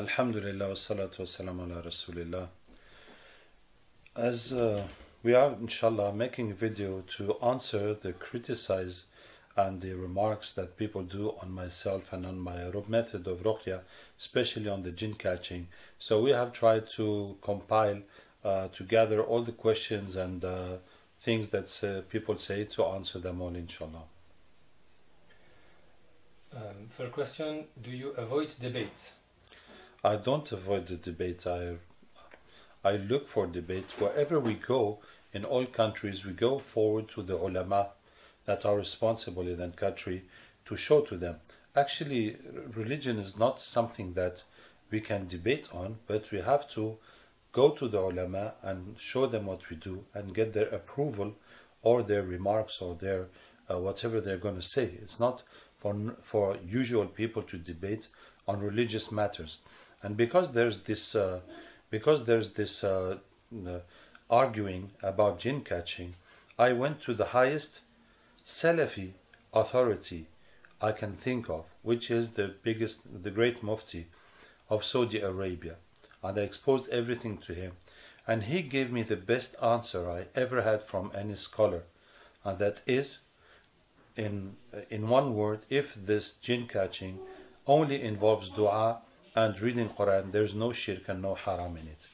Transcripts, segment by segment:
Alhamdulillah wa salatu wa salam ala Rasulillah. As we are inshallah making a video to answer the criticize and the remarks that people do on myself and on my method of ruqyah, especially on the jinn catching. So we have tried to compile to gather all the questions and things that people say to answer them all inshallah. First question, do you avoid debate? I don't avoid the debate. I look for debate. Wherever we go, in all countries, we go forward to the ulama that are responsible in that country to show to them. Actually, religion is not something that we can debate on, but we have to go to the ulama and show them what we do and get their approval or their remarks or their whatever they're going to say. It's not for usual people to debate on religious matters. And because there's this arguing about jinn catching, I went to the highest Salafi authority I can think of, which is the great Mufti of Saudi Arabia, and I exposed everything to him, and he gave me the best answer I ever had from any scholar, and that is, in one word, if this jinn catching only involves dua and reading Quran, there's no shirk and no haram in it.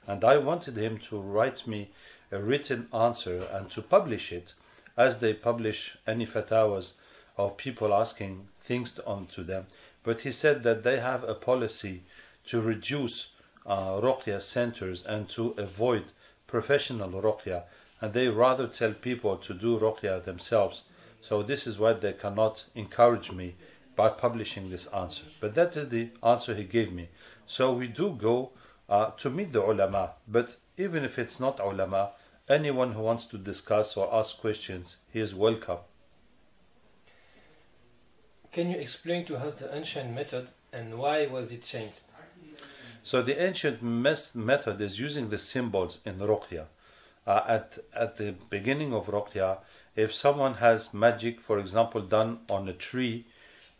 And I wanted him to write me a written answer and to publish it as they publish any fatawas of people asking things onto them. But he said that they have a policy to reduce ruqyah centers and to avoid professional ruqyah, and they rather tell people to do ruqyah themselves. So this is why they cannot encourage me by publishing this answer. But that is the answer he gave me. So we do go to meet the ulama, but even if it's not ulama, anyone who wants to discuss or ask questions, he is welcome. Can you explain to us the ancient method and why was it changed? So the ancient method is using the symbols in ruqyah. At the beginning of ruqyah, if someone has magic, for example, done on a tree,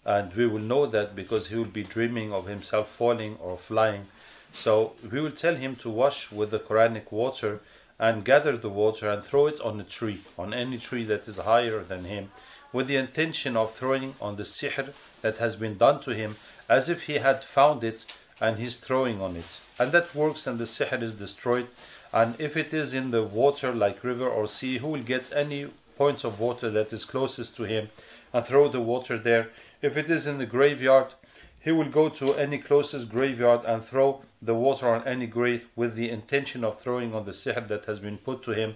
and we will know that because he will be dreaming of himself falling or flying. So we will tell him to wash with the Quranic water and gather the water and throw it on a tree, on any tree that is higher than him, with the intention of throwing on the sihr that has been done to him, as if he had found it and he's throwing on it. And that works and the sihr is destroyed. And if it is in the water like river or sea, who will get any points of water that is closest to him and throw the water there. If it is in the graveyard, he will go to any closest graveyard and throw the water on any grave with the intention of throwing on the sihr that has been put to him.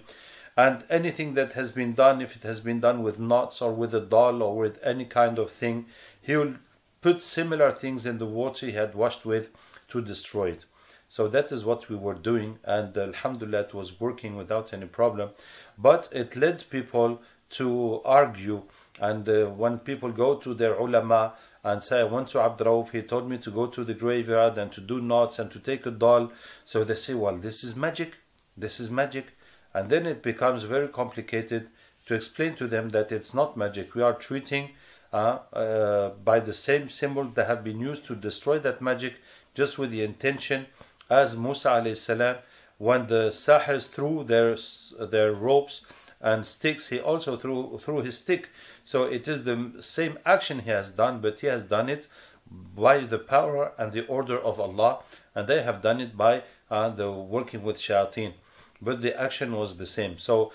And anything that has been done, if it has been done with knots or with a doll or with any kind of thing, he will put similar things in the water he had washed with to destroy it. So that is what we were doing, and alhamdulillah it was working without any problem. But it led people to argue, and when people go to their ulama and say, I went to Abderraouf, he told me to go to the graveyard and to do knots and to take a doll. So they say, well, this is magic, this is magic. And then it becomes very complicated to explain to them that it's not magic. We are treating by the same symbol that have been used to destroy that magic, just with the intention, as Musa alayhi salam, when the sahirs threw their ropes and sticks, he also threw his stick. So it is the same action he has done, but he has done it by the power and the order of Allah, and they have done it by the working with shayateen. But the action was the same. So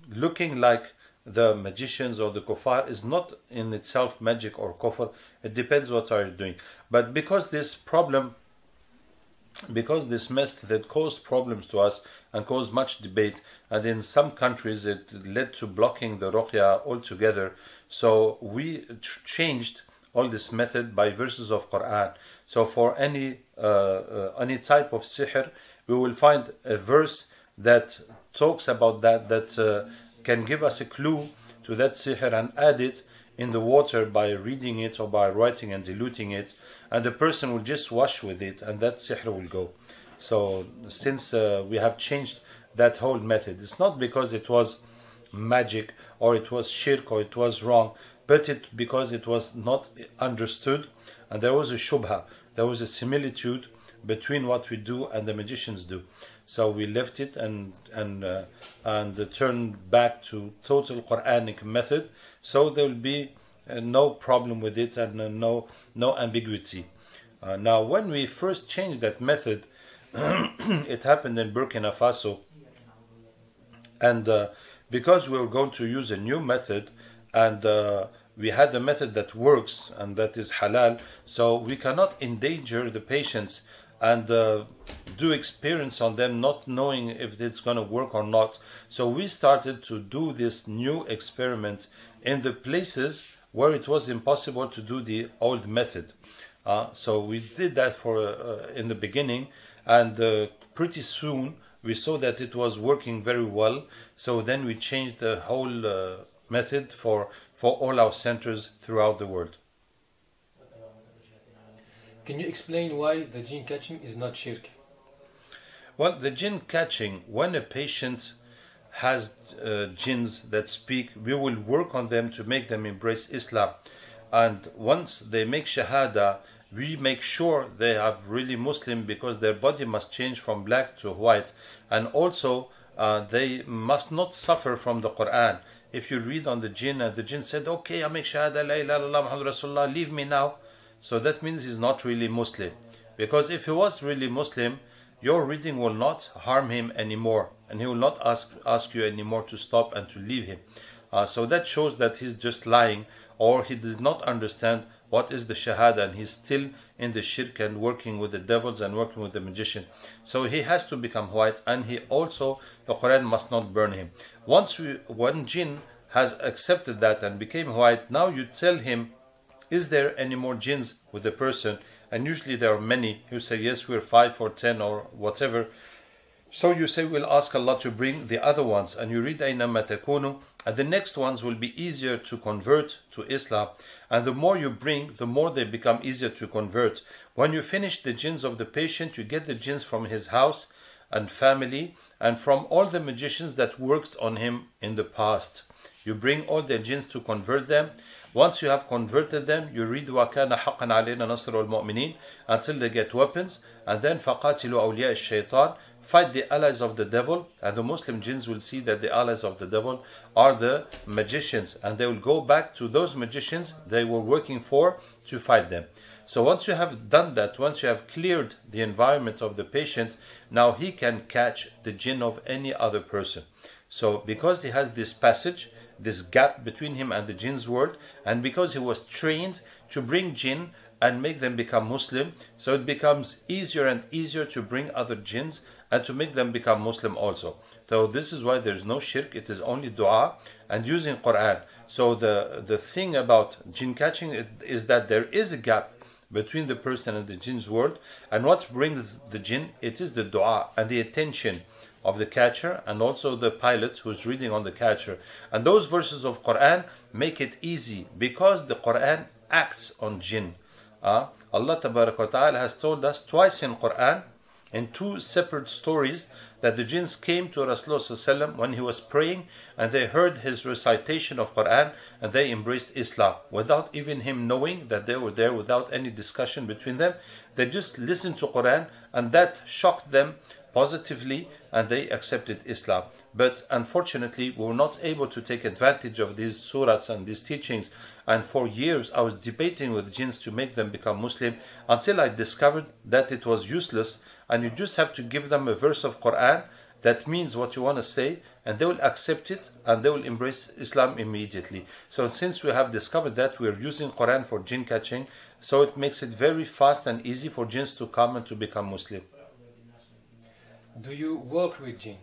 looking like the magicians or the kuffar is not in itself magic or kufr. It depends what are you doing. But because this method that caused problems to us and caused much debate, and in some countries it led to blocking the ruqyah altogether, so we changed all this method by verses of Quran. So for any type of sihr, we will find a verse that talks about that can give us a clue to that sihr and add it in the water by reading it or by writing and diluting it, and the person will just wash with it and that sihr will go. So since we have changed that whole method, it's not because it was magic or it was shirk or it was wrong, but because it was not understood and there was a shubha, there was a similitude between what we do and the magicians do. So we left it and turned back to total Quranic method. So there will be no problem with it and no ambiguity. Now, when we first changed that method, it happened in Burkina Faso, and because we were going to use a new method, and we had a method that works and that is halal, so we cannot endanger the patients and do experience on them not knowing if it's going to work or not. So we started to do this new experiment in the places where it was impossible to do the old method. So we did that in the beginning, and pretty soon we saw that it was working very well. So then we changed the whole method for all our centers throughout the world. Can you explain why the jinn catching is not shirk? Well, the jinn catching, when a patient has jinns that speak, we will work on them to make them embrace Islam. And once they make shahada, we make sure they are really Muslim, because their body must change from black to white. And also, they must not suffer from the Quran. If you read on the jinn and the jinn said, okay, I make shahada, la ilaha illallah, Muhammad Rasulullah, leave me now. So that means he's not really Muslim. Because if he was really Muslim, your reading will not harm him anymore, and he will not ask you anymore to stop and to leave him. So that shows that he's just lying, or he did not understand what is the shahada, and he's still in the shirk and working with the devils and working with the magician. So he has to become white, and he also, the Quran must not burn him. One jinn has accepted that and became white, now you tell him, is there any more jinns with the person? And usually there are many who say, yes, we're 5 or 10 or whatever. So you say, we'll ask Allah to bring the other ones. And you read, أَيْنَمَا تَكُونُوا, and the next ones will be easier to convert to Islam. And the more you bring, the more they become easier to convert. When you finish the jinns of the patient, you get the jinns from his house and family, and from all the magicians that worked on him in the past. You bring all the jinns to convert them. Once you have converted them, you read وَكَانَ حَقًّا عَلَيْنَا نَصْرُ الْمُؤْمِنِينَ until they get weapons, and then فَقَاتِلُوا أَوْلِيَاءَ الشَّيْطَانِ, fight the allies of the devil. And the Muslim jinns will see that the allies of the devil are the magicians, and they will go back to those magicians they were working for to fight them. So once you have done that, once you have cleared the environment of the patient, now he can catch the jinn of any other person. So because he has this passage, this gap between him and the jinn's world, and because he was trained to bring jinn and make them become Muslim, so it becomes easier and easier to bring other jinns and to make them become Muslim also. So this is why there's no shirk, it is only dua and using Quran. So the thing about jinn catching is that there is a gap between the person and the jinn's world, and what brings the jinn, it is the dua and the attention of the catcher, and also the pilot who's reading on the catcher. And those verses of Quran make it easy, because the Quran acts on jinn. Allah Tabarak wa Ta'ala has told us twice in Quran, in 2 separate stories, that the jinns came to Rasulullah when he was praying, and they heard his recitation of Quran, and they embraced Islam without even him knowing that they were there, without any discussion between them. They just listened to Quran, and that shocked them positively, and they accepted Islam. But unfortunately, we were not able to take advantage of these surahs and these teachings, and for years I was debating with jinns to make them become Muslim, until I discovered that it was useless, and you just have to give them a verse of Quran that means what you want to say, and they will accept it, and they will embrace Islam immediately. So since we have discovered that, we are using Quran for jinn catching, so it makes it very fast and easy for jinns to come and to become Muslim. Do you work with jinn?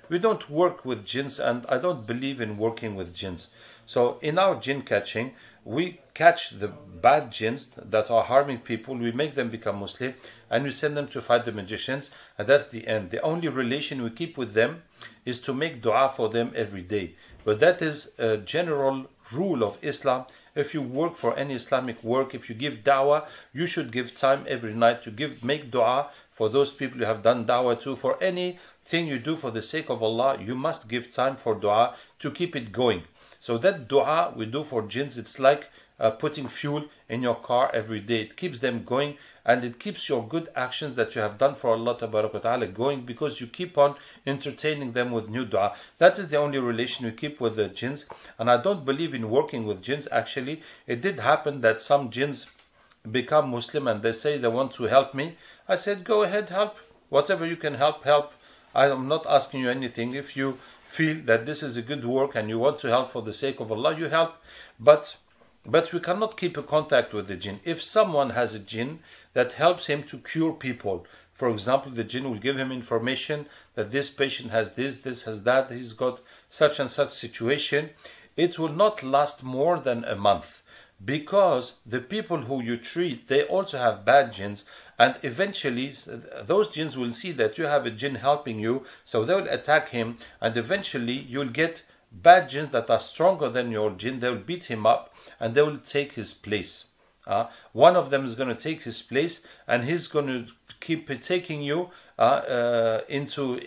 we don't work with jinns, and I don't believe in working with jinns. So in our jinn catching, we catch the bad jinns that are harming people, we make them become Muslim, and we send them to fight the magicians, and that's the end. The only relation we keep with them is to make dua for them every day. But that is a general rule of Islam. If you work for any Islamic work, if you give da'wah, you should give time every night to make dua for those people you have done da'wah to. For anything you do for the sake of Allah, you must give time for dua to keep it going. So that dua we do for jinns, it's like putting fuel in your car every day. It keeps them going, and it keeps your good actions that you have done for Allah Ta'ala going, because you keep on entertaining them with new dua. That is the only relation we keep with the jinns. And I don't believe in working with jinns. Actually, it did happen that some jinns become Muslim and they say they want to help me. I said, go ahead, help. Whatever you can help, help. I am not asking you anything. If you feel that this is a good work and you want to help for the sake of Allah, you help. But we cannot keep a contact with the jinn. If someone has a jinn that helps him to cure people, for example, the jinn will give him information that this patient has this has that, he's got such and such situation, it will not last more than a month. Because the people who you treat, they also have bad jinns, and eventually those jinns will see that you have a jinn helping you, so they will attack him, and eventually you'll get bad jinns that are stronger than your jinn. They will beat him up and they will take his place. One of them is going to take his place, and he's going to keep taking you into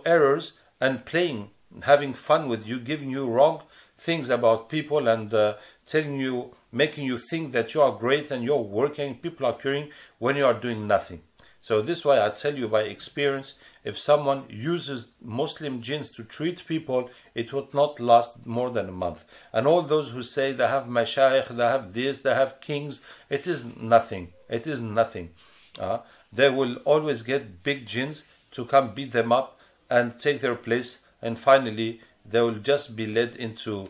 errors and playing, having fun with you, giving you wrong things about people, and telling you, making you think that you are great and you're working, people are curing when you are doing nothing. So this is why I tell you by experience, if someone uses Muslim jinns to treat people, it would not last more than a month. And all those who say they have mashayikh, they have this, they have kings, it is nothing. It is nothing. They will always get big jinns to come beat them up and take their place, and finally they will just be led into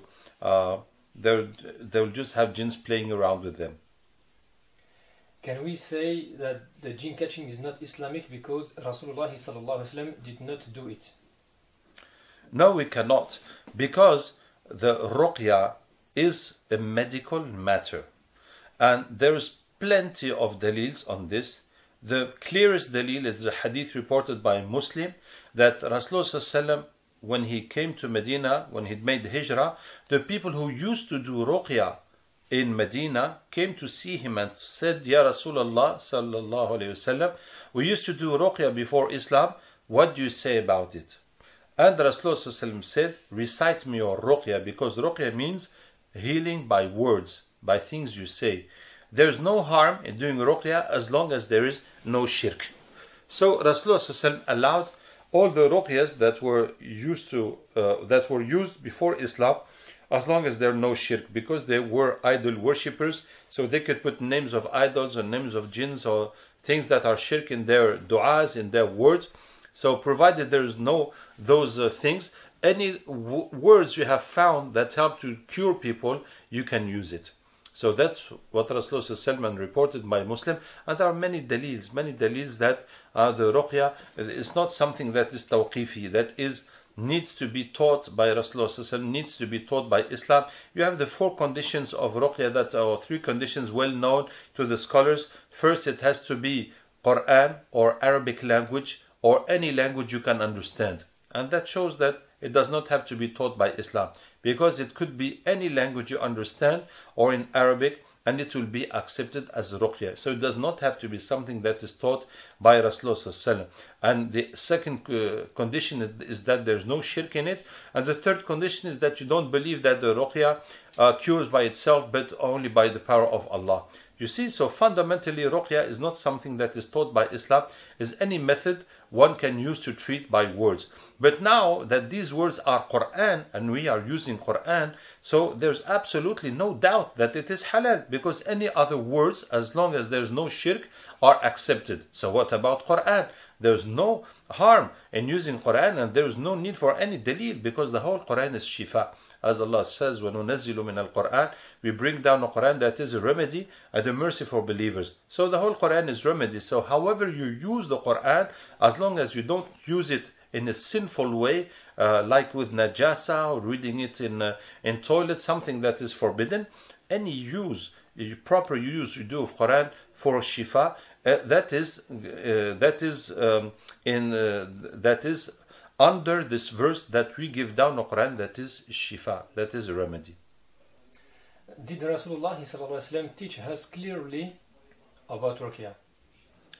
they will just have jinns playing around with them. Can we say that the jinn catching is not Islamic because Rasulullah ﷺ did not do it? No, we cannot, because the ruqyah is a medical matter, and there is plenty of dalils on this. The clearest dalil is the hadith reported by Muslim that Rasulullah ﷺ, when he came to Medina, when he made hijrah, the people who used to do ruqyah in Medina came to see him and said, Ya Rasulullah sallallahu alayhi wasallam, we used to do ruqyah before Islam, what do you say about it? And Rasulullah sallallahu alayhi wasallam said, recite me your ruqyah, because ruqyah means healing by words, by things you say. There's no harm in doing ruqyah as long as there is no shirk. So Rasulullah sallallahu alayhi wasallam allowed all the ruqyahs that were used before Islam, as long as there are no shirk, because they were idol worshippers, so they could put names of idols or names of jinns or things that are shirk in their du'as, in their words. So provided there is no those things, any words you have found that help to cure people, you can use it. So that's what Rasulullah reported by Muslim, and there are many dalils that the ruqyah is not something that is tawqifi, that needs to be taught by Rasulullah, needs to be taught by Islam. You have the 4 conditions of ruqyah, that are 3 conditions well known to the scholars. First, it has to be Quran or Arabic language or any language you can understand, and that shows that it does not have to be taught by Islam, because it could be any language you understand or in Arabic, and it will be accepted as ruqyah. So it does not have to be something that is taught by Rasulullah. And the second condition is that there's no shirk in it. And the third condition is that you don't believe that the ruqyah cures by itself, but only by the power of Allah. You see, so fundamentally ruqyah is not something that is taught by Islam, is any method one can use to treat by words. But now that these words are Quran and we are using Quran, so there's absolutely no doubt that it is halal, because any other words, as long as there's no shirk, are accepted. So what about Quran? There's no harm in using Quran, and there is no need for any dalil, because the whole Quran is shifa. As Allah says, وَنُنَزِّلُ مِنَ الْقُرْآنِ, we bring down a Quran that is a remedy and a mercy for believers. So the whole Quran is remedy. So however you use the Quran, as long as you don't use it in a sinful way, like with najasa, or reading it in toilet, something that is forbidden. Any proper use you do of Quran for shifa, that is under this verse that we give down the Quran, that is shifa, that is a remedy. Did Rasulullah ﷺ teach us clearly about ruqyah?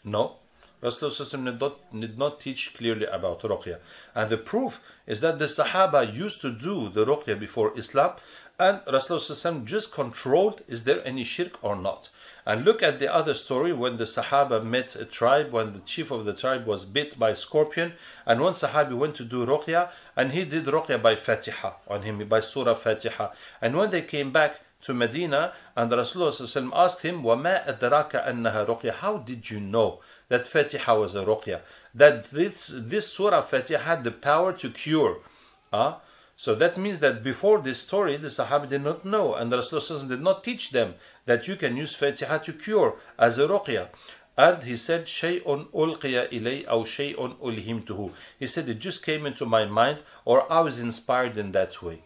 No, Rasulullah did not teach clearly about ruqyah. And the proof is that the Sahaba used to do the ruqyah before Islam, and Rasulullah just controlled, is there any shirk or not? And look at the other story when the Sahaba met a tribe, when the chief of the tribe was bit by a scorpion, and one Sahabi went to do ruqyah, and he did ruqyah by Fatiha on him, by Surah Fatiha. And when they came back to Medina, and Rasulullah asked him, وَمَا أَدْرَاكَ أَنَّهَا رُقْيَةٌ, how did you know that Fatiha was a ruqyah? That this Surah Fatiha had the power to cure. So that means that before this story, the Sahaba did not know, and Rasulullah did not teach them that you can use Fatiha to cure as a ruqyah. And he said, شَيْءٌ أُلْقِيَ إِلَيْ أَوْ شَيْءٌ أُلْهِمْتُهُ. He said, it just came into my mind, or I was inspired in that way.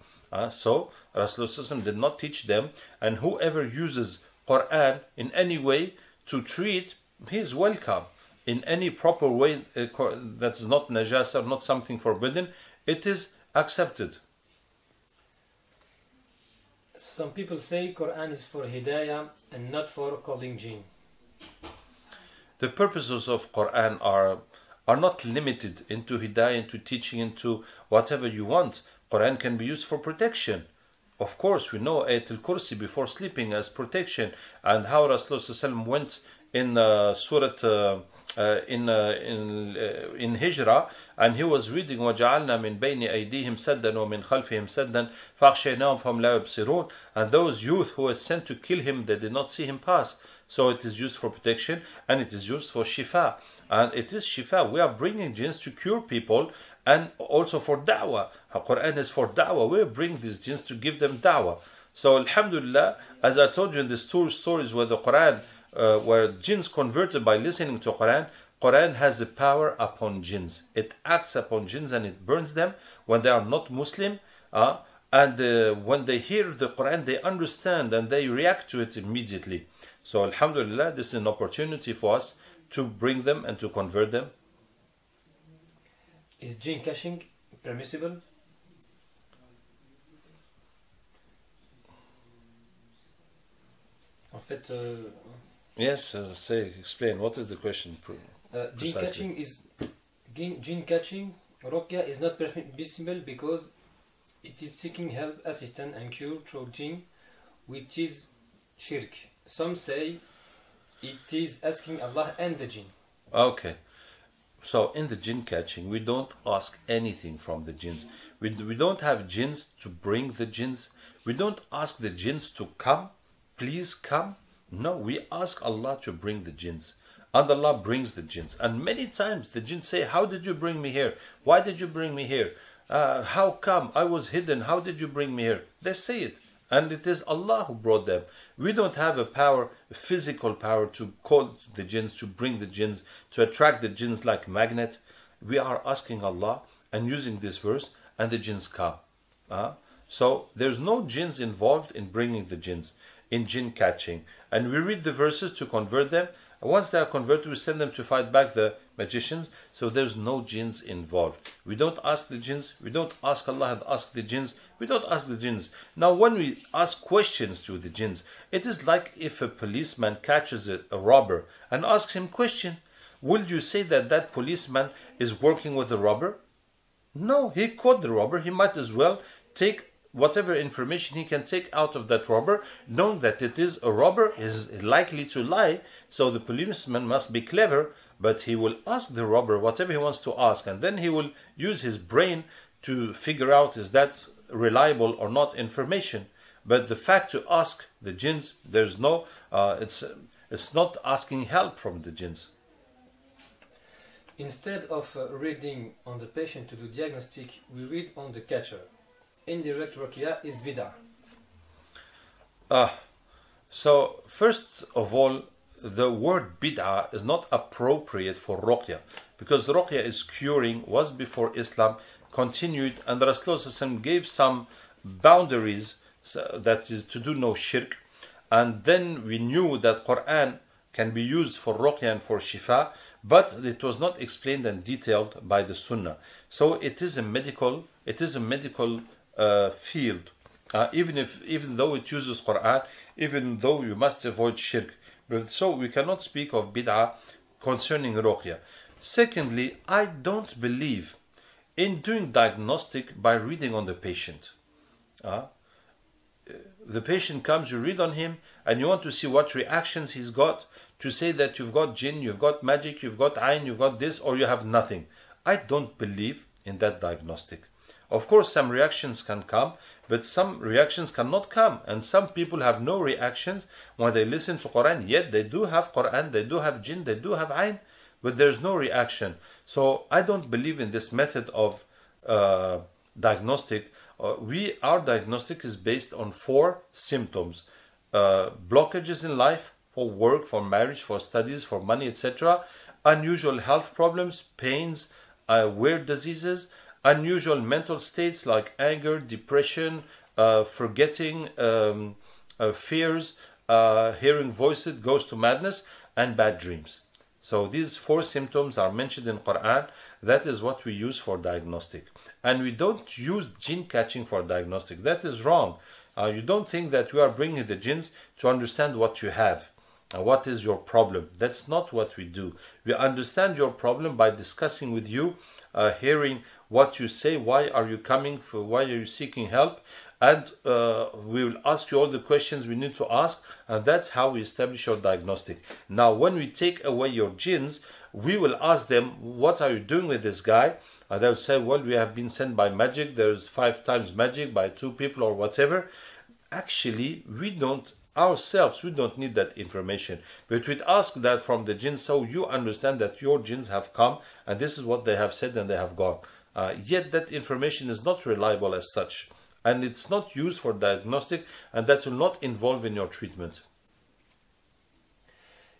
So Rasulullah did not teach them, and whoever uses Quran in any way to treat, he is welcome. In any proper way that's not najasa, not something forbidden, it is accepted. Some people say Quran is for hidayah and not for calling jinn. The purposes of Quran are not limited into hidayah, into teaching, into whatever you want. Quran can be used for protection. Of course, we know Ayatul Kursi before sleeping as protection, and how Rasulullah went in Surah in Hijrah, and he was reading وَجَعَلْنَا مِنْ بَيْنِ أَيْدِيهِمْ سَدًّا وَمِنْ خَلْفِهِمْ سَدًّا فَأَغْشَيْنَاهُمْ فَهُمْ لَا يُبْصِرُونَ. And those youth who were sent to kill him, they did not see him pass. So it is used for protection, and it is used for shifa. And it is shifa. We are bringing jinns to cure people, and also for da'wah. Quran is for da'wah. We bring these jinns to give them da'wah. So alhamdulillah, as I told you in these two stories where the Quran, where jinns converted by listening to Quran, Quran has a power upon jinns. It acts upon jinns and it burns them when they are not Muslim. And when they hear the Quran, they understand and they react to it immediately. So alhamdulillah, this is an opportunity for us to bring them and to convert them. Is jinn catching permissible? En fait, yes, explain. What is the question? Jinn catching ruqyah is not permissible because it is seeking help, assistance, and cure through jinn, which is shirk. Some say it is asking Allah and the jinn. Okay. So in the jinn catching, we don't ask anything from the jinns. We don't have jinns to bring the jinns. We don't ask the jinns to come. Please come. No, we ask Allah to bring the jinns. And Allah brings the jinns. And many times the jinns say, how did you bring me here? Why did you bring me here? How come? I was hidden. How did you bring me here? They say it. And it is Allah who brought them. We don't have a physical power to call the jinns, to bring the jinns, to attract the jinns like magnet. We are asking Allah and using this verse, and the jinns come. So there's no jinns involved in bringing the jinns, in jinn catching. And we read the verses to convert them. Once they are converted, we send them to fight back the magicians. So there's no jinns involved. We don't ask the jinns. We don't ask Allah and ask the jinns. We don't ask the jinns. Now when we ask questions to the jinns, it is like if a policeman catches a robber and asks him question. Will you say that that policeman is working with the robber? No, he caught the robber. He might as well take whatever information he can take out of that robber, knowing that it is a robber, is likely to lie. So the policeman must be clever, but he will ask the robber whatever he wants to ask, and then he will use his brain to figure out is that reliable or not information. But the fact to ask the jinns, there's no, it's not asking help from the jinns. Instead of reading on the patient to do diagnostic, we read on the catcher. Indirect ruqyah is bid'ah. So first of all, the word bid'ah is not appropriate for ruqyah, because ruqyah is curing, was before Islam, continued, and the Rasulullah gave some boundaries, so that is to do no shirk. And then we knew that Quran can be used for ruqyah and for shifa, but it was not explained and detailed by the Sunnah. So it is a medical field. Even though it uses Quran, even though you must avoid shirk. But so we cannot speak of bid'ah concerning ruqyah. Secondly, I don't believe in doing diagnostic by reading on the patient. The patient comes, you read on him, and you want to see what reactions he's got, to say that you've got jinn, you've got magic, you've got ayn, you've got this, or you have nothing. I don't believe in that diagnostic. Of course, some reactions can come, but some reactions cannot come. And some people have no reactions when they listen to Quran, yet they do have Quran, they do have jinn, they do have ayn, but there's no reaction. So I don't believe in this method of diagnostic. Our diagnostic is based on 4 symptoms: blockages in life, for work, for marriage, for studies, for money, etc., unusual health problems, pains, weird diseases, unusual mental states like anger, depression, forgetting, fears, hearing voices, goes to madness, and bad dreams. So these 4 symptoms are mentioned in Quran. That is what we use for diagnostic. And we don't use jinn catching for diagnostic. That is wrong. You don't think that we are bringing the jinns to understand what you have. What is your problem? That's not what we do. We understand your problem by discussing with you, hearing what you say, why are you coming, why are you seeking help, and we will ask you all the questions we need to ask, and that's how we establish your diagnostic. Now, when we take away your jinns, we will ask them, what are you doing with this guy? And they'll say, well, we have been sent by magic, there's 5 times magic by 2 people or whatever. Actually, we don't need that information, but we'd ask that from the jinn, so you understand that your jinns have come and this is what they have said and they have gone. Yet that information is not reliable as such, and it's not used for diagnostic, and that will not involve in your treatment.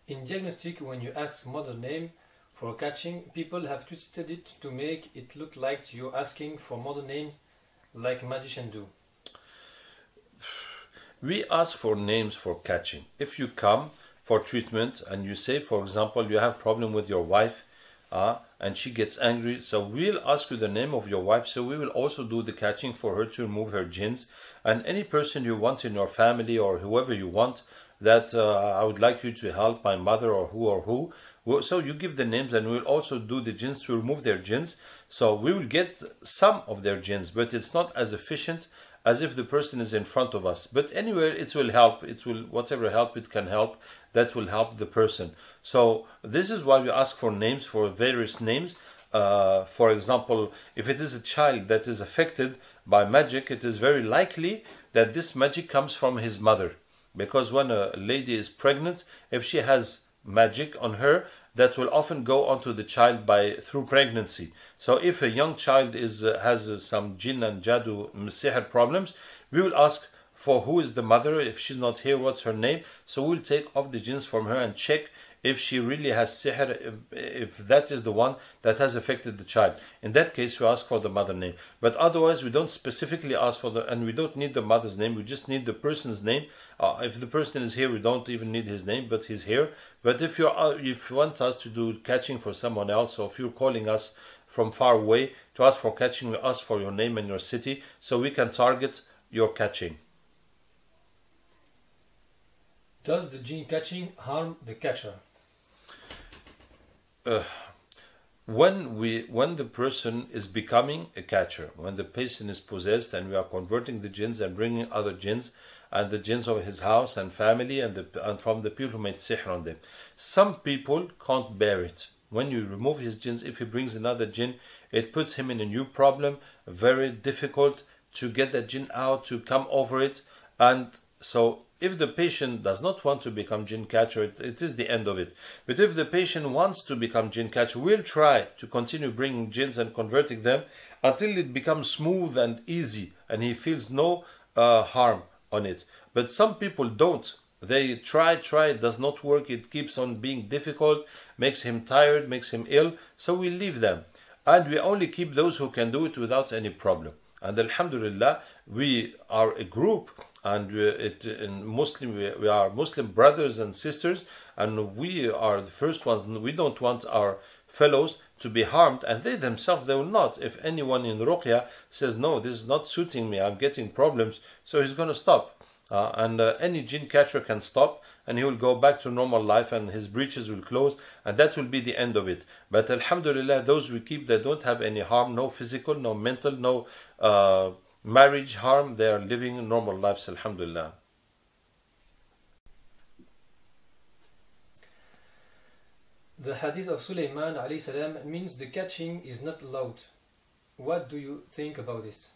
In diagnostic, when you ask mother name for catching, people have twisted it to make it look like you're asking for mother name like magicians do. We ask for names for catching. If you come for treatment and you say, for example, you have problem with your wife and she gets angry, so we'll ask you the name of your wife, so we will also do the catching for her to remove her jinns. And any person you want in your family or whoever you want that I would like you to help, my mother or who, so you give the names, and we'll also do the jinns to remove their jinns. So we will get some of their jinns, but it's not as efficient as if the person is in front of us. But anyway, it will help. It will, whatever help it can help, that will help the person. So this is why we ask for names, for various names. For example, if it is a child that is affected by magic, it is very likely that this magic comes from his mother. Because when a lady is pregnant, if she has magic on her, that will often go onto the child through pregnancy. So if a young child has some jinn and jadoo sihr problems, we will ask for who is the mother. If she's not here, what's her name? So we'll take off the jinns from her and check if she really has sihr, if that is the one that has affected the child. In that case, we ask for the mother name. But otherwise, we don't specifically ask for and we don't need the mother's name. We just need the person's name. If the person is here, we don't even need his name, but he's here. But if you want us to do catching for someone else, or if you're calling us from far away to ask for catching, we ask for your name and your city, so we can target your catching. Does the jinn catching harm the catcher? When the person is becoming a catcher, when the person is possessed and we are converting the jinns and bringing other jinns and the jinns of his house and family and from the people who made sihr on them, some people can't bear it. When you remove his jinns, if he brings another jinn, it puts him in a new problem, very difficult to get that jinn out, to come over it. And so if the patient does not want to become jinn catcher, it is the end of it. But if the patient wants to become jinn catcher, we'll try to continue bringing jinns and converting them until it becomes smooth and easy and he feels no harm on it. But some people don't. they try, it does not work, it keeps on being difficult, makes him tired, makes him ill, so we leave them. And we only keep those who can do it without any problem. And alhamdulillah, we are a group, and we are Muslim brothers and sisters, and we are the first ones. We don't want our fellows to be harmed, and they themselves, they will not. If anyone in Ruqyah says, no, this is not suiting me, I'm getting problems, so he's going to stop. And any jinn catcher can stop, and he will go back to normal life, and his breaches will close, and that will be the end of it. But alhamdulillah, those we keep, they don't have any harm, no physical, no mental, no marriage harm. They are living normal lives, alhamdulillah. The hadith of Sulaiman alayhi salam means the catching is not allowed. What do you think about this?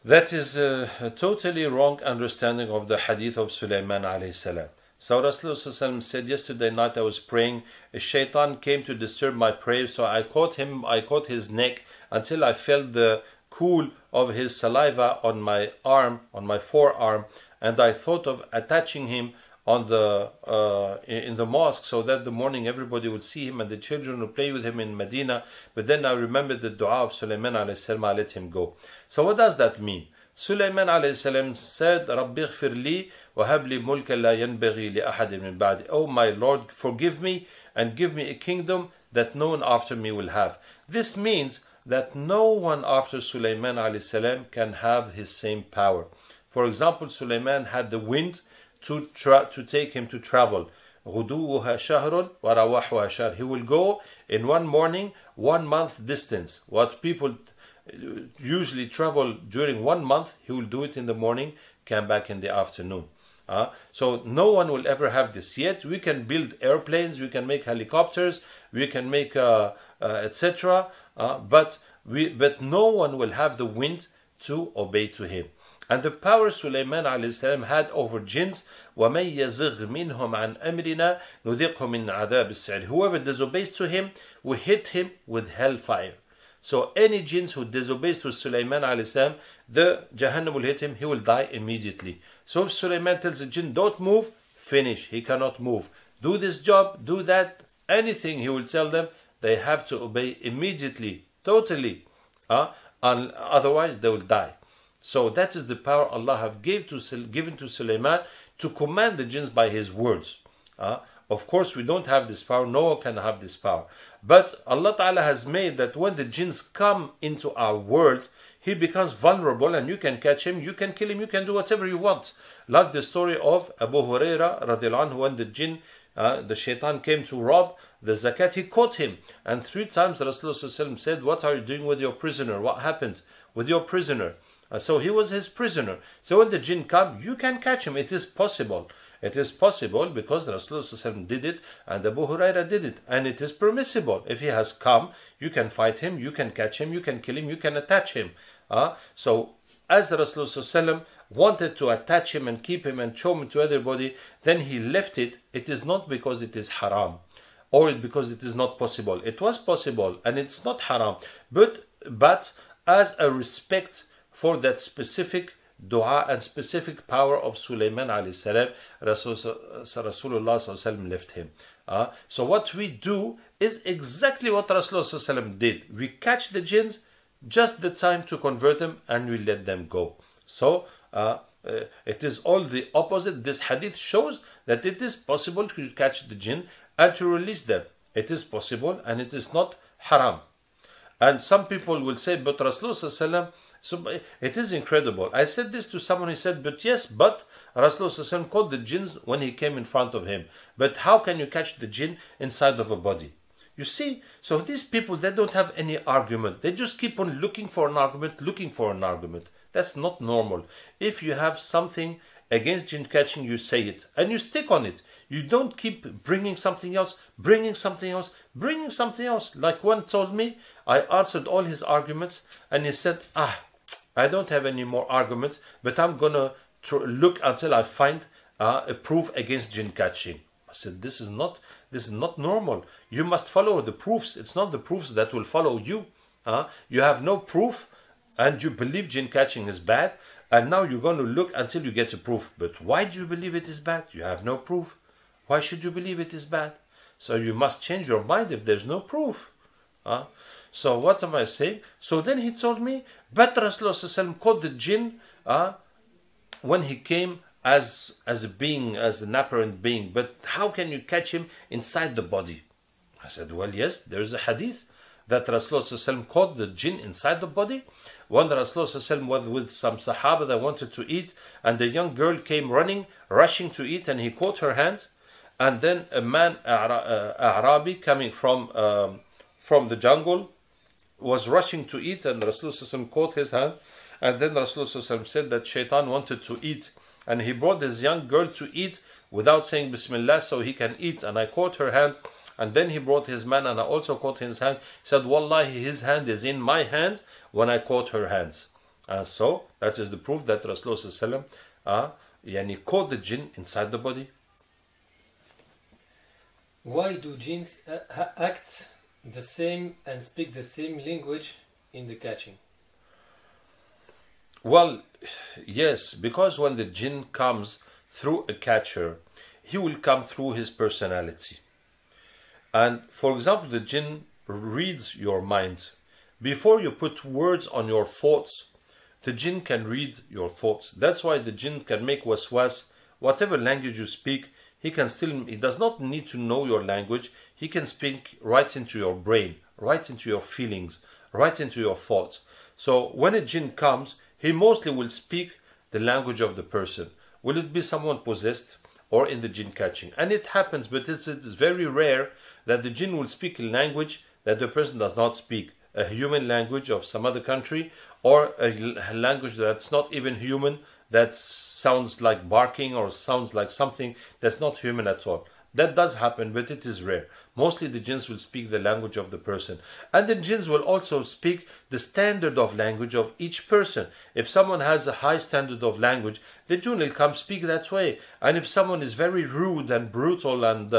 That is a totally wrong understanding of the hadith of Sulaiman alayhi salam. So Rasulullah said, yesterday night I was praying, a shaitan came to disturb my prayer, so I caught his neck until I felt the cool of his saliva on my arm, on my forearm, and I thought of attaching him on in the mosque, so that the morning everybody would see him and the children would play with him in Medina. But then I remembered the dua of Sulaiman alayhi salam, I let him go. So what does that mean? Sulaiman alayhi salam said, Rabbi ighfir li wa hab li mulka la yanbaghi li ahadin min ba'di. Oh my Lord, forgive me and give me a kingdom that no one after me will have. This means that no one after Sulaiman alayhi salam can have his same power. For example, Sulaiman had the wind to take him to travel. غُدُوُّهَا شَهْرٌ وَرَوَاحُهَا شَهْرٌ. He will go in one morning, 1 month distance. What people usually travel during 1 month, he will do it in the morning, come back in the afternoon. So no one will ever have this. Yet we can build airplanes, we can make helicopters, we can make etc. But no one will have the wind to obey to him. And the power Sulaiman alayhi salam had over jinns, وَمَن يَزِغْ مِنْهُمْ عَنْ أَمْرِنَا نُذِقْهُ مِنْ عَذَابِ السَّعِيرِ. Whoever disobeys to him, we hit him with hellfire. So any jinns who disobeys to Sulaiman alayhi salam, the Jahannam will hit him, he will die immediately. So if Sulaiman tells the jinn, don't move, finish, he cannot move. Do this job, do that, anything he will tell them, they have to obey immediately, totally. And otherwise they will die. So that is the power Allah have given to Sulaiman to command the jinns by his words. Of course, we don't have this power. No one can have this power. But Allah Ta'ala has made that when the jinns come into our world, he becomes vulnerable, and you can catch him, you can kill him, you can do whatever you want. Like the story of Abu Huraira radiallahu anhu, when the jinn, the shaitan came to rob the zakat, he caught him. And 3 times Rasulullah said, what are you doing with your prisoner? What happened with your prisoner? So he was his prisoner. So when the jinn come, you can catch him. It is possible. It is possible because Rasulullah did it and Abu Huraira did it. And it is permissible. If he has come, you can fight him, you can catch him, you can kill him, you can attach him. So as Rasulullah wanted to attach him and keep him and show him to everybody, then he left it. It is not because it is haram or because it is not possible. It was possible and it's not haram. But as a respect for that specific dua and specific power of Sulaiman alayhi salam, Rasulullah left him. So what we do is exactly what Rasulullah did. We catch the jinns, just the time to convert them, and we let them go. So it is all the opposite. This hadith shows that it is possible to catch the jinn and to release them. It is possible and it is not haram. And some people will say, but Rasulullah, so it is incredible. I said this to someone, he said, but Rasulullah caught the jinns when he came in front of him. But how can you catch the jinn inside of a body? You see, so these people, they don't have any argument. They just keep on looking for an argument. That's not normal. If you have something against jinn catching, you say it and you stick on it. You don't keep bringing something else. Like one told me, I answered all his arguments and he said, I don't have any more arguments, but I'm gonna look until I find a proof against jinn catching. I said, this is not normal. You must follow the proofs. It's not the proofs that will follow you. You have no proof and you believe jinn catching is bad. And now you're going to look until you get a proof. But why do you believe it is bad? You have no proof. Why should you believe it is bad? So you must change your mind if there's no proof. So what am I saying? So then he told me, but Rasulullah caught the jinn when he came as a being, as an apparent being. But how can you catch him inside the body? I said, well, yes, there's a hadith that Rasulullah caught the jinn inside the body. When Rasulullah was with some Sahaba that wanted to eat, and the young girl came running, rushing to eat, and he caught her hand. And then a man, Arabi, coming from the jungle, was rushing to eat, and Rasulullah caught his hand. And then Rasulullah said that Shaitan wanted to eat, and he brought this young girl to eat without saying Bismillah, so he can eat. And I caught her hand, and then he brought his man, and I also caught his hand. He said, Wallahi, his hand is in my hand when I caught her hands. So that is the proof that Rasulullah caught the jinn inside the body. Why do jinns act the same and speak the same language in the catching? Well, yes, because when the jinn comes through a catcher, he will come through his personality. And for example, the jinn reads your mind. Before you put words on your thoughts, the jinn can read your thoughts. That's why the jinn can make waswas. Whatever language you speak, he does not need to know your language. He can speak right into your brain, right into your feelings, right into your thoughts. So when a jinn comes, he mostly will speak the language of the person. Will it be someone possessed or in the jinn catching? And it happens, but it's very rare that the jinn will speak a language that the person does not speak. A human language of some other country, or a language that's not even human, that sounds like barking or sounds like something that's not human at all. That does happen, but it is rare. Mostly the jinns will speak the language of the person. And the jinns will also speak the standard of language of each person. If someone has a high standard of language, the jinn will come speak that way. And if someone is very rude and brutal and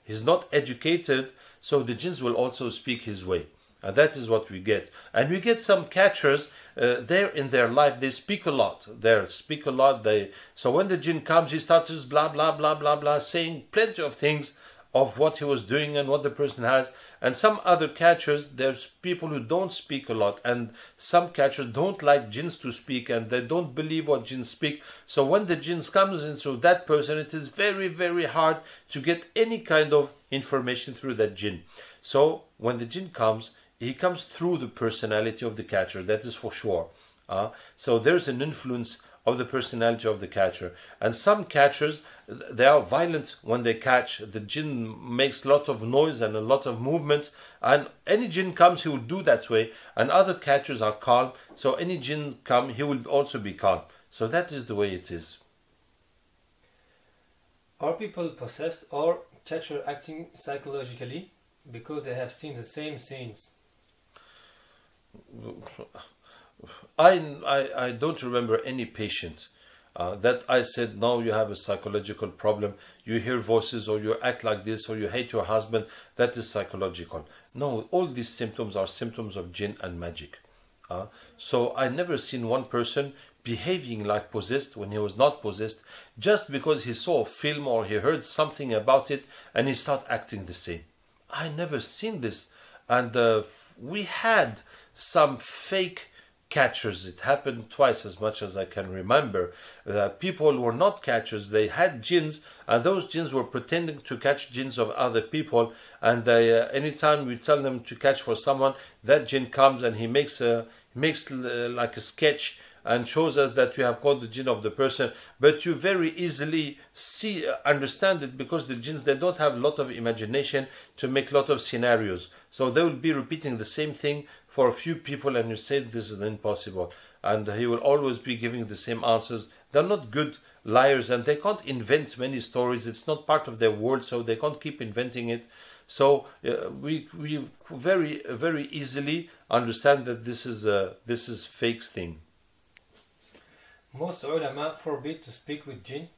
he's not educated, so the jinns will also speak his way. And that is what we get. And we get some catchers, there in their life, they speak a lot. So when the jinn comes, he starts just blah, blah, blah, blah, blah, saying plenty of things of what he was doing and what the person has. And some other catchers, there's people who don't speak a lot. And some catchers don't like jinns to speak, and they don't believe what jinns speak. So when the jinns comes into that person, it is very, very hard to get any kind of information through that jinn. So when the jinn comes, he comes through the personality of the catcher, that is for sure. So there's an influence of the personality of the catcher. And some catchers, they are violent when they catch. The jinn makes a lot of noise and a lot of movements. And any jinn comes, he will do that way. And other catchers are calm. So any jinn come, he will also be calm. So that is the way it is. Are people possessed or catcher acting psychologically because they have seen the same scenes? I don't remember any patient that I said, no, you have a psychological problem, you hear voices, or you act like this, or you hate your husband, that is psychological. No, all these symptoms are symptoms of jinn and magic. So I never seen one person behaving like possessed when he was not possessed, just because he saw a film or he heard something about it and he started acting the same. I never seen this. And we had some fake catchers. It happened twice, as much as I can remember. People were not catchers, they had jinns, and those jinns were pretending to catch jinns of other people. And they, anytime we tell them to catch for someone, that jinn comes and he makes like a sketch and shows us that you have caught the jinn of the person. But you very easily understand it, because the jinns, they don't have a lot of imagination to make a lot of scenarios. So they will be repeating the same thing for a few people, and you say this is impossible. And he will always be giving the same answers. They're not good liars, and they can't invent many stories. It's not part of their world, so they can't keep inventing it. So we very, very easily understand that this is fake thing. Most ulama forbid to speak with jinn.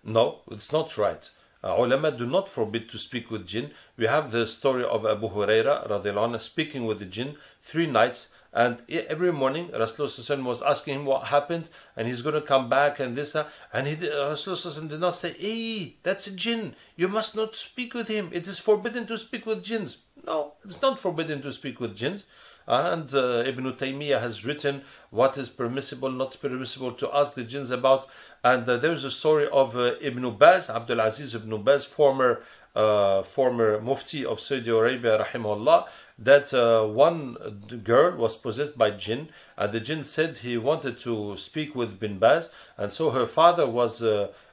No, it's not right. Ulama do not forbid to speak with jinn. We have the story of Abu Huraira radiallahu anhu speaking with the jinn 3 nights, And every morning Rasulullah was asking him what happened, and he's going to come back and this, and Rasulullah did not say, hey, that's a jinn, you must not speak with him, it is forbidden to speak with jinns. No, it's not forbidden to speak with jinns. And Ibn Taymiyyah has written what is permissible, not permissible to ask the jinns about. And there's a story of Ibn Baz, Abdul Aziz Ibn Baz, former Mufti of Saudi Arabia, rahimahullah, that one girl was possessed by jinn, and the jinn said he wanted to speak with Bin Baz, and so her father was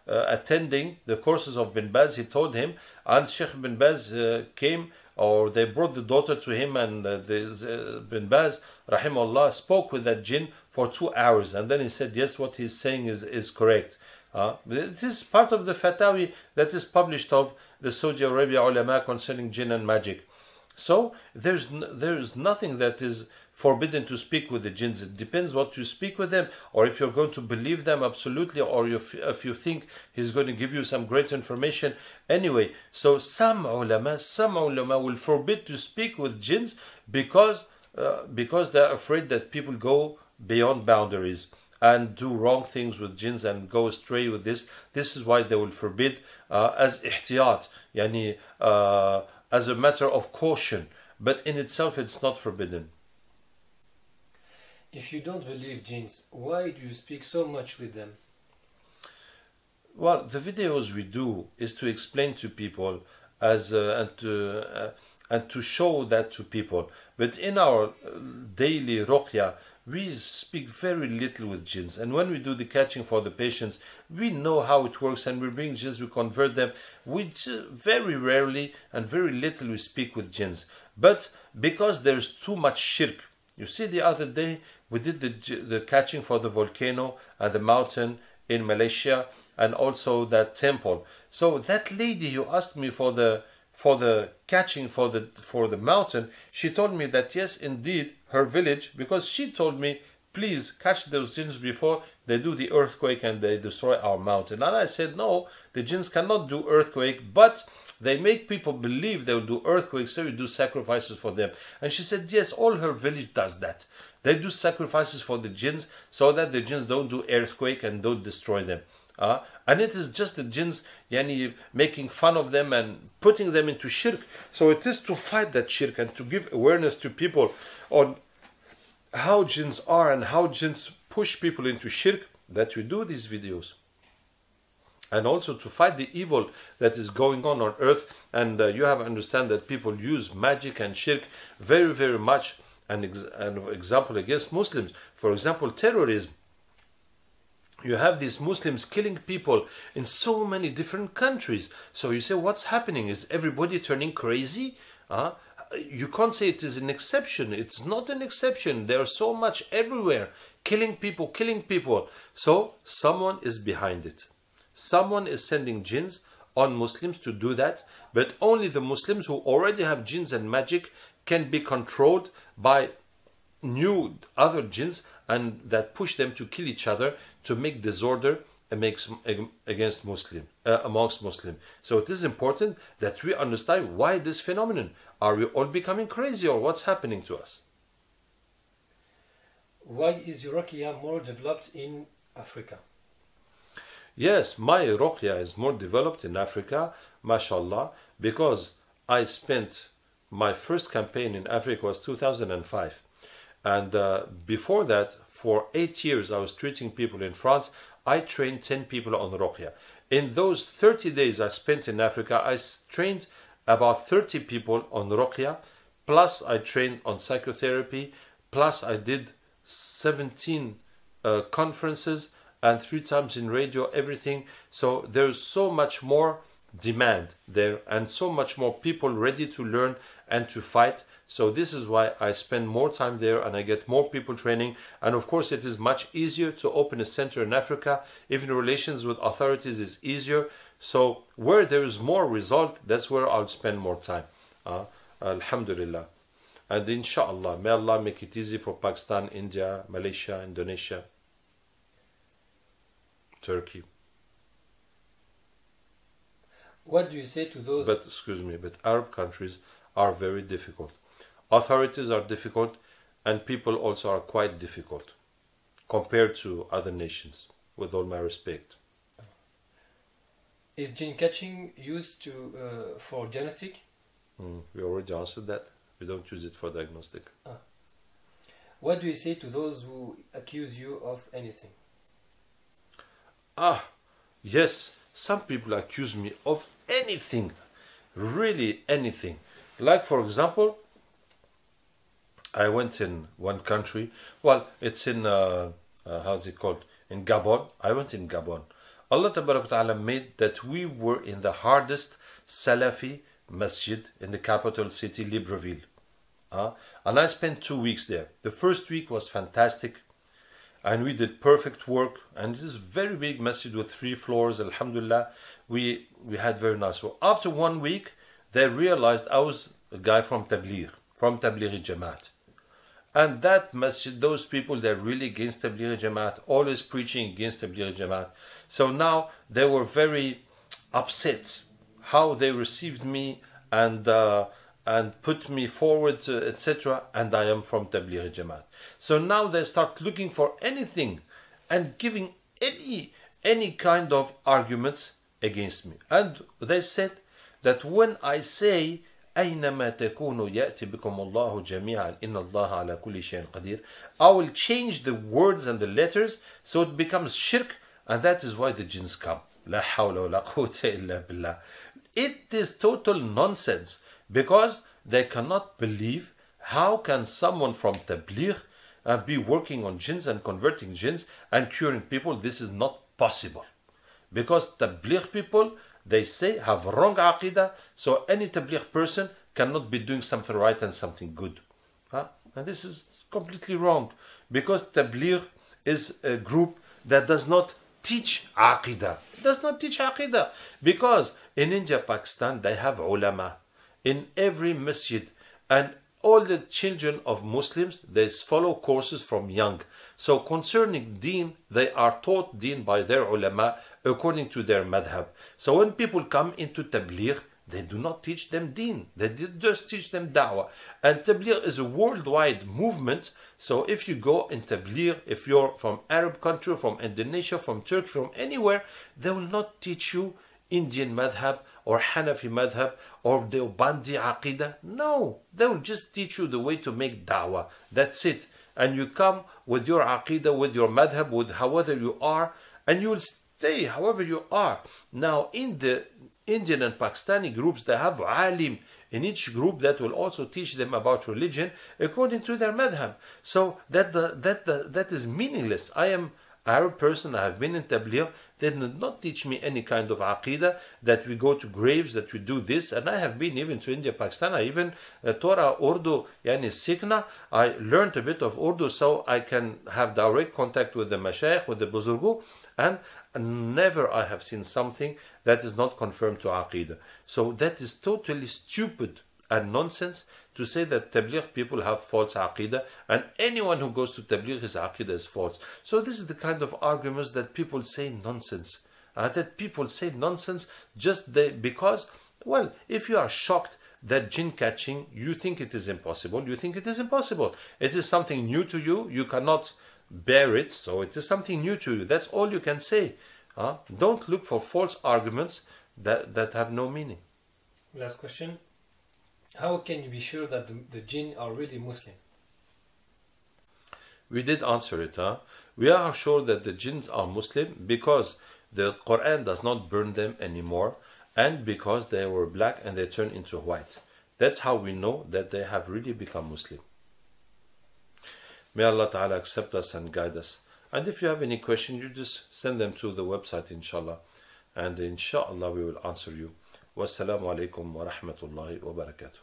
attending the courses of Bin Baz. He told him, and Sheikh Bin Baz came, or they brought the daughter to him, and Bin Baz, rahimahullah, spoke with that jinn for 2 hours, and then he said, yes, what he's saying is correct. It is part of the fatawi that is published of the Saudi Arabia ulama concerning jinn and magic. So there's nothing that is forbidden to speak with the jinns. It depends what you speak with them, or if you're going to believe them absolutely, or if you think he's going to give you some great information. Anyway, so some ulama will forbid to speak with jinns because they're afraid that people go beyond boundaries and do wrong things with jinns and go astray with this. This is why they will forbid as ihtiyat, yani as a matter of caution, but in itself it's not forbidden. If you don't believe jinns, why do you speak so much with them? Well, the videos we do is to explain to people and to show that to people. But in our daily ruqyah, we speak very little with jinns, and when we do the catching for the patients, we know how it works, and we bring jinns, we convert them. We very rarely and very little we speak with jinns. But because there's too much shirk, you see, the other day we did the catching for the volcano and the mountain in Malaysia, and also that temple. So that lady who asked me for the catching for the mountain, she told me that yes, indeed, her village, because she told me, please catch those jinns before they do the earthquake and they destroy our mountain. And I said, no, the jinns cannot do earthquake, but they make people believe they will do earthquakes, so you do sacrifices for them. And she said, yes, all her village does that. They do sacrifices for the jinns so that the jinns don't do earthquake and don't destroy them. And it is just the jinns yani, making fun of them and putting them into shirk. So it is to fight that shirk and to give awareness to people on how jinns are and how jinns push people into shirk that we do these videos. And also to fight the evil that is going on earth. And you have to understand that people use magic and shirk very, very much. An example against Muslims. For example, terrorism. You have these Muslims killing people in so many different countries. So you say, what's happening? Is everybody turning crazy? You can't say it is an exception. It's not an exception. There's so much everywhere. Killing people. So someone is behind it. Someone is sending jinns on Muslims to do that. But only the Muslims who already have jinns and magic can be controlled by new other jinns, and that push them to kill each other, to make disorder against amongst Muslims. So it is important that we understand why this phenomenon. Are we all becoming crazy, or what's happening to us? Why is ruqyah more developed in Africa? Yes, my ruqyah is more developed in Africa, mashallah, because I spent my first campaign in Africa was 2005. And before that, for 8 years, I was treating people in France. I trained 10 people on ruqyah. In those 30 days I spent in Africa, I trained about 30 people on ruqyah, plus I trained on psychotherapy, plus I did 17 conferences and 3 times in radio, everything. So there's so much more demand there and so much more people ready to learn and to fight. So this is why I spend more time there and I get more people training. And of course it is much easier to open a center in Africa. Even relations with authorities is easier. So where there is more result, that's where I'll spend more time. Alhamdulillah. And inshallah, may Allah make it easy for Pakistan, India, Malaysia, Indonesia, Turkey. What do you say to those? But Arab countries are very difficult. Authorities are difficult. and people also are quite difficult compared to other nations, with all my respect. Is jinn catching used to for diagnostic? We already answered that. We don't use it for diagnostic. What do you say to those who accuse you of anything? Yes, some people accuse me of anything, really anything. Like, for example, I went in one country. Well, it's in how's it called? In Gabon. I went in Gabon. Allah Ta'ala made that we were in the hardest Salafi masjid in the capital city, Libreville. And I spent 2 weeks there. The first week was fantastic, and we did perfect work. And it is a very big masjid with 3 floors. Alhamdulillah, we had very nice work. After 1 week, they realized I was a guy from Tabligh Jamaat. And that masjid, those people, they're really against Tabligh Jamaat, always preaching against Tabligh Jamaat. So now they were very upset how they received me and put me forward, etc. And I am from Tabligh Jamaat. So now they start looking for anything and giving any kind of arguments against me. And they said that when I say أينما تكونوا يأتي بكم الله جميعا إن الله على كل شيء قدير, I will change the words and the letters so it becomes shirk, and that is why the jinns come. لا حول ولا قوة إلا بالله. It is total nonsense, because they cannot believe how can someone from Tabligh be working on jinns and converting jinns and curing people. This is not possible, because Tabligh people, they say, have wrong aqidah, so any Tabligh person cannot be doing something right and something good. And this is completely wrong, because Tabligh is a group that does not teach aqidah. It does not teach aqidah, because in India, Pakistan, they have ulama in every masjid, and all the children of Muslims, they follow courses from young. So concerning deen, they are taught deen by their ulama according to their madhab. So when people come into Tabligh, they do not teach them deen. They just teach them da'wah. And Tabligh is a worldwide movement. So if you go in Tabligh, if you're from Arab country, from Indonesia, from Turkey, from anywhere, they will not teach you Indian madhab or Hanafi madhab or Deobandi aqidah. No, they will just teach you the way to make da'wah. That's it. And you come with your aqidah, with your madhab, with however you are, and you will stay however you are. Now, in the Indian and Pakistani groups, they have alim in each group that will also teach them about religion according to their madhab. So that is meaningless. I am Arab person, I have been in Tabligh. They did not teach me any kind of aqidah, that we go to graves, that we do this. And I have been even to India, Pakistan. I even Torah, Urdu, yani Sikhna. I learned a bit of Urdu so I can have direct contact with the Mashayikh, with the Buzurgu. And never I have seen something that is not confirmed to aqidah. So that is totally stupid and nonsense to say that Tabligh people have false aqidah, and anyone who goes to Tabligh, his aqidah is false. So this is the kind of arguments that people say nonsense. That people say nonsense just because, well, if you are shocked that jinn catching, you think it is impossible, you think it is impossible. It is something new to you, you cannot bear it, so it is something new to you. That's all you can say. Don't look for false arguments that have no meaning. Last question. How can you be sure that the jinn are really Muslim? We did answer it. We are sure that the jinns are Muslim because the Quran does not burn them anymore, and because they were black and they turned into white. That's how we know that they have really become Muslim. May Allah Ta'ala accept us and guide us. And if you have any question, you just send them to the website, inshallah. And inshallah we will answer you. Wassalamu alaikum wa rahmatullahi wa barakatuh.